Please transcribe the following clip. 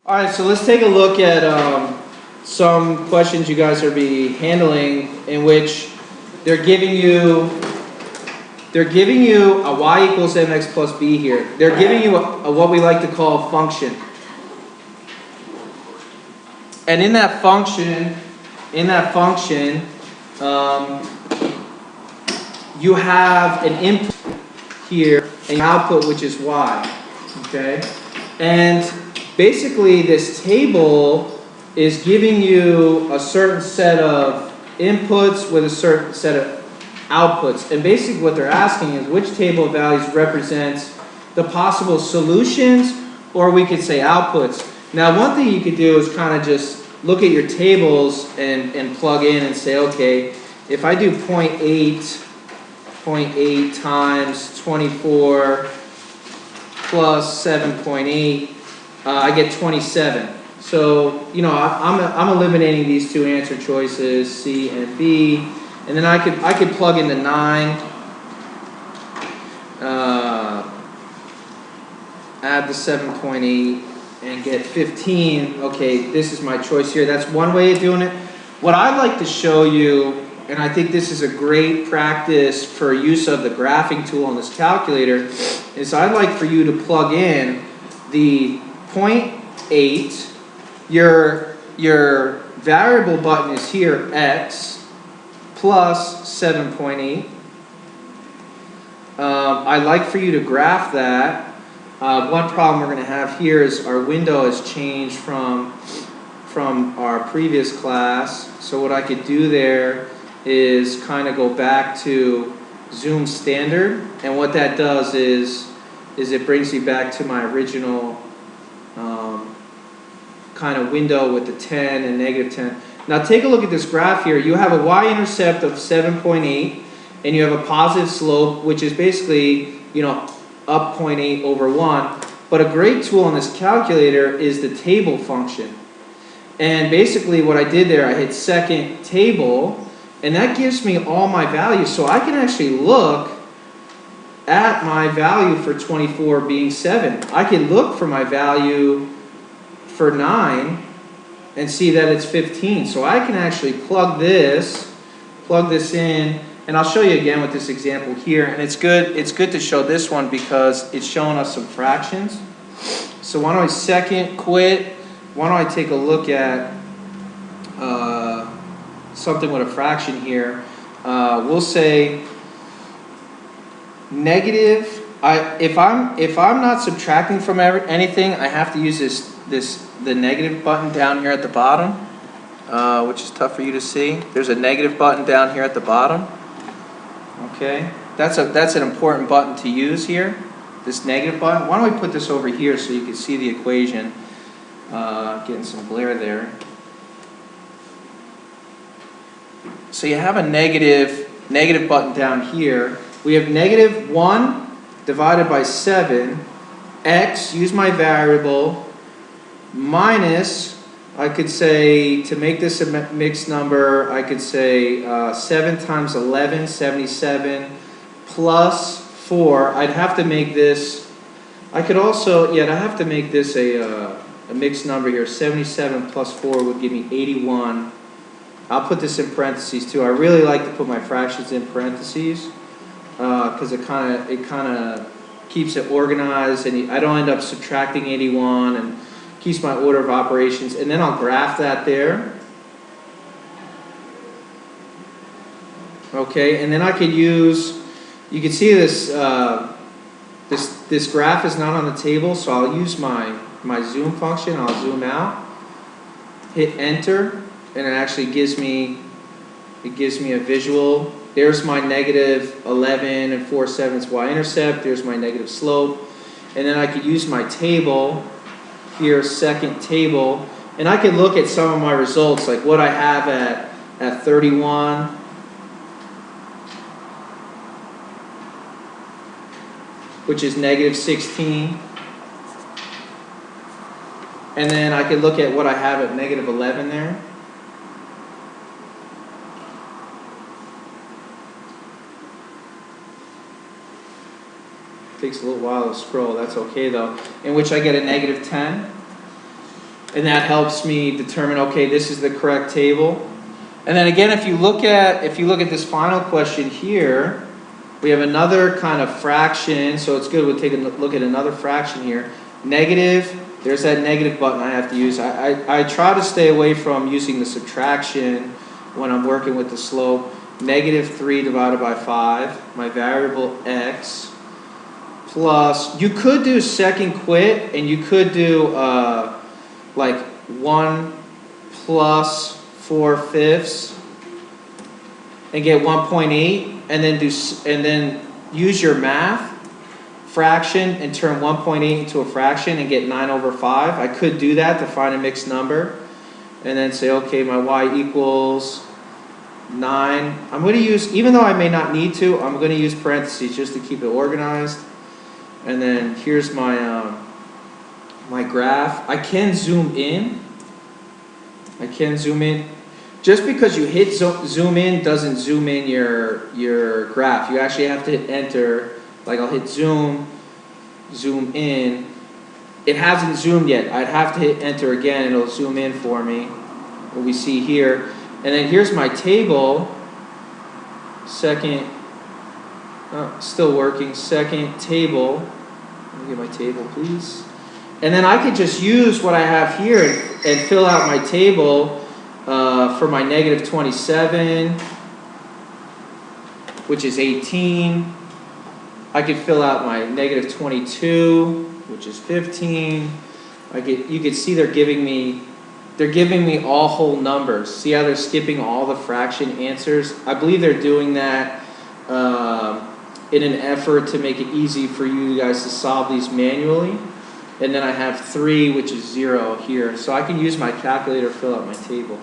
All right, so let's take a look at some questions you guys are be handling in which they're giving you a y equals mx plus b here. They're giving you a what we like to call a function. And in that function, you have an input here and output, which is y. Okay, and basically this table is giving you a certain set of inputs with a certain set of outputs. And basically what they're asking is which table of values represents the possible solutions, or we could say outputs. Now one thing you could do is kind of just look at your tables and plug in and say, okay, if I do 0.8 times 24 plus 7.8, I get 27. So, you know, I'm eliminating these two answer choices, C and B, and then I could plug in the 9, add the 7.8, and get 15. Okay, this is my choice here. That's one way of doing it. What I'd like to show you, and I think this is a great practice for use of the graphing tool on this calculator, is I'd like for you to plug in the 0.8, your variable button is here, x, plus 7.8. I'd like for you to graph that. One problem we're going to have here is our window has changed from our previous class. So what I could do there is kind of go back to Zoom Standard, and what that does is it brings me back to my original kind of window with the 10 and negative 10. Now take a look at this graph here. You have a y-intercept of 7.8, and you have a positive slope, which is basically, you know, up 0.8 over 1. But a great tool in this calculator is the table function. And basically what I did there, I hit second table, and that gives me all my values. So I can actually look at my value for 24 being 7. I can look for my value for 9 and see that it's 15. So I can actually plug this in, and I'll show you again with this example here. And it's good to show this one because it's showing us some fractions. So why don't I second quit? Why don't I take a look at something with a fraction here? We'll say negative. If I'm not subtracting from anything, I have to use the negative button down here at the bottom, which is tough for you to see. There's a negative button down here at the bottom. Okay, that's an important button to use here. This negative button. Why don't we put this over here so you can see the equation? Getting some glare there. So you have a negative button down here. We have negative 1 divided by 7, x, use my variable, minus, I could say, to make this a mixed number, I could say 7 times 11, 77, plus 4. I'd have to make this, I could also, yeah, I'd have to make this a mixed number here. 77 plus 4 would give me 81. I'll put this in parentheses too. I really like to put my fractions in parentheses because it kind of keeps it organized, and I don't end up subtracting 81, and keeps my order of operations. And then I'll graph that there. Okay, and then I could use, you can see this this graph is not on the table, so I'll use my zoom function. I'll zoom out, hit enter, and it actually gives me a visual. There's my negative 11 and 4/7 y-intercept. There's my negative slope. And then I could use my table here, second table, and I could look at some of my results, like what I have at 31. Which is negative 16. And then I could look at what I have at negative 11 there. Takes a little while to scroll, that's okay though. In which I get a negative 10. And that helps me determine, okay, this is the correct table. And then again, if you look at this final question here, we have another kind of fraction, so it's good we'll take a look at another fraction here. Negative, there's that negative button I have to use. I try to stay away from using the subtraction when I'm working with the slope. -3 divided by 5, my variable x, plus, you could do second quit, and you could do like 1 plus 4/5 and get 1.8, and then use your math fraction and turn 1.8 into a fraction and get 9/5. I could do that to find a mixed number, and then say, okay, my y equals 9. I'm going to use, even though I may not need to, I'm going to use parentheses just to keep it organized. And then here's my my graph. I can zoom in. Just because you hit zoom in doesn't zoom in your graph. You actually have to hit enter. Like I'll hit zoom in. It hasn't zoomed yet. I'd have to hit enter again, and it'll zoom in for me. What we see here. And then here's my table. Still working. Second table. Let me get my table, please. And then I could just use what I have here and fill out my table for my -27, which is 18. I could fill out my -22, which is 15. You can see they're giving me all whole numbers. See how they're skipping all the fraction answers? I believe they're doing that in an effort to make it easy for you guys to solve these manually. And then I have 3, which is 0 here. So I can use my calculator to fill out my table.